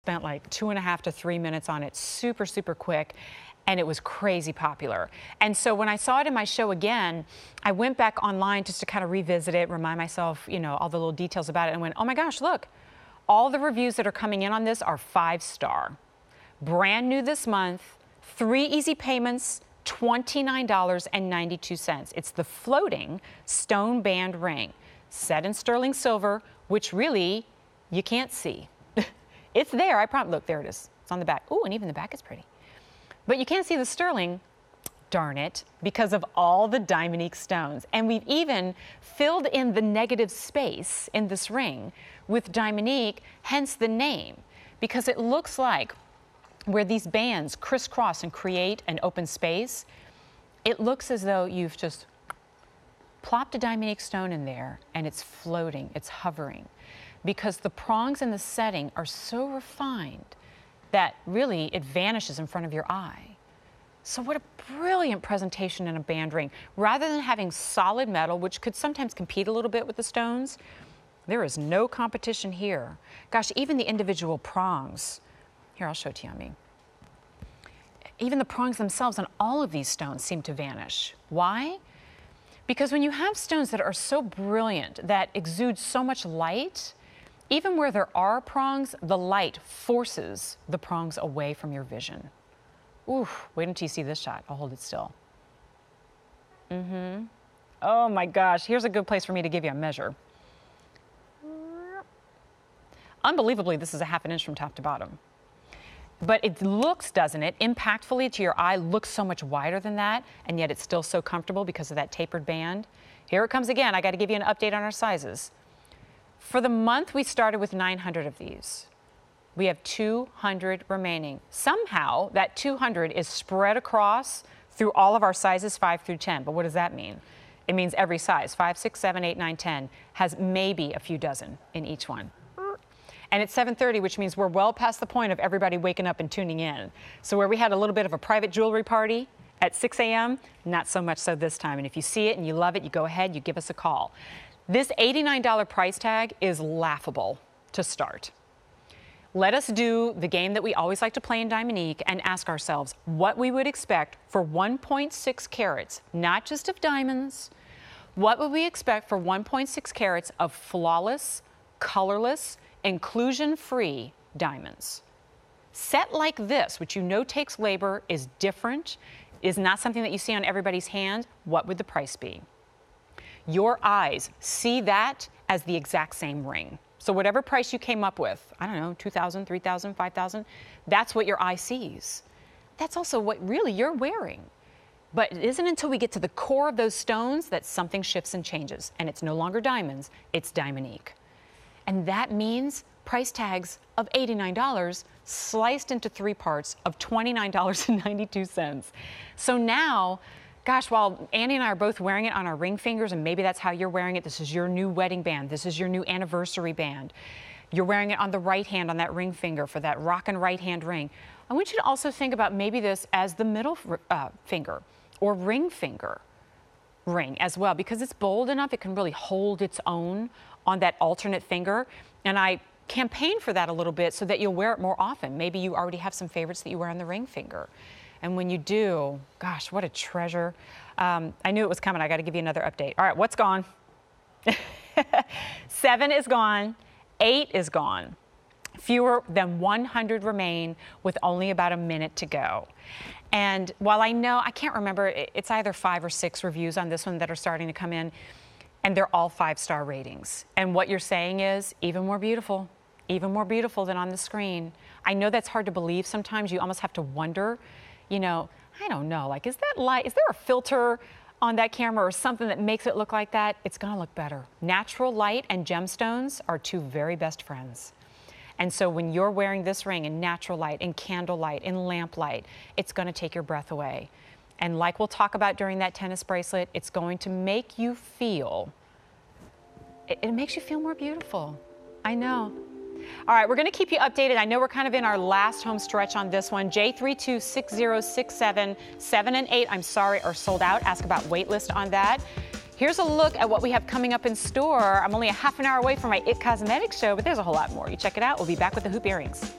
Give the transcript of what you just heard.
spent like 2.5 to 3 minutes on it, super, super quick. And it was crazy popular. And so when I saw it in my show again, I went back online just to kind of revisit it, remind myself, you know, all the little details about it, and went, oh my gosh, look, all the reviews that are coming in on this are 5-star. Brand new this month, 3 easy payments, $29.92. It's the floating stone band ring, set in sterling silver, which really you can't see. It's there, I promise. Look, there it is. It's on the back. Ooh, and even the back is pretty. But you can't see the sterling, darn it, because of all the Diamonique stones. And we've even filled in the negative space in this ring with Diamonique, hence the name, because it looks like where these bands crisscross and create an open space, it looks as though you've just plopped a Diamonique stone in there and it's floating, it's hovering, because the prongs in the setting are so refined that really it vanishes in front of your eye. So what a brilliant presentation in a band ring. Rather than having solid metal, which could sometimes compete a little bit with the stones, there is no competition here. Gosh, even the individual prongs. Here, I'll show it to you on me. Even the prongs themselves on all of these stones seem to vanish. Why? Because when you have stones that are so brilliant, that exude so much light, even where there are prongs, the light forces the prongs away from your vision. Ooh, wait until you see this shot. I'll hold it still. Oh my gosh, here's a good place for me to give you a measure. Unbelievably, this is a 1/2 inch from top to bottom. But it looks, doesn't it, impactfully to your eye, looks so much wider than that, and yet it's still so comfortable because of that tapered band. Here it comes again. I got to give you an update on our sizes. For the month, we started with 900 of these. We have 200 remaining. Somehow, that 200 is spread across through all of our sizes 5 through 10. But what does that mean? It means every size, 5, 6, 7, 8, 9, 10, has maybe a few dozen in each one. And it's 7:30, which means we're well past the point of everybody waking up and tuning in. So where we had a little bit of a private jewelry party at 6 a.m., not so much so this time. And if you see it and you love it, you go ahead, you give us a call. This $89 price tag is laughable to start. Let us do the game that we always like to play in Diamonique and ask ourselves what we would expect for 1.6 carats, not just of diamonds. What would we expect for 1.6 carats of flawless, colorless, inclusion-free diamonds? Set like this, which you know takes labor, is different, is not something that you see on everybody's hand, what would the price be? Your eyes see that as the exact same ring. So whatever price you came up with, I don't know, $2,000, $3,000, $5,000, that's what your eye sees. That's also what really you're wearing. But it isn't until we get to the core of those stones that something shifts and changes, and it's no longer diamonds, it's Diamonique. And that means price tags of $89 sliced into 3 parts of $29.92. So now, gosh, while Annie and I are both wearing it on our ring fingers, and maybe that's how you're wearing it, this is your new wedding band, this is your new anniversary band. You're wearing it on the right hand on that ring finger for that rockin' right hand ring. I want you to also think about maybe this as the middle finger or ring finger ring as well, because it's bold enough, it can really hold its own on that alternate finger. And I campaign for that a little bit so that you'll wear it more often. Maybe you already have some favorites that you wear on the ring finger. And when you do, gosh, what a treasure. I knew it was coming. I got to give you another update. All right, what's gone? 7 is gone. 8 is gone. Fewer than 100 remain with only about a minute to go. And while I know, I can't remember, it's either 5 or 6 reviews on this one that are starting to come in, and they're all 5-star ratings. And what you're saying is even more beautiful than on the screen. I know that's hard to believe sometimes. You almost have to wonder, you know, I don't know, like, is that light, is there a filter on that camera or something that makes it look like that? It's gonna look better. Natural light and gemstones are 2 very best friends. And so when you're wearing this ring in natural light, in candlelight, in lamplight, it's gonna take your breath away. And like we'll talk about during that tennis bracelet, it's going to make you feel, it makes you feel more beautiful. I know. All right, we're going to keep you updated. I know we're kind of in our last home stretch on this one. J326067, 7 and 8, I'm sorry, are sold out. Ask about waitlist on that. Here's a look at what we have coming up in store. I'm only a half an hour away from my It Cosmetics show, but there's a whole lot more. You check it out. We'll be back with the hoop earrings.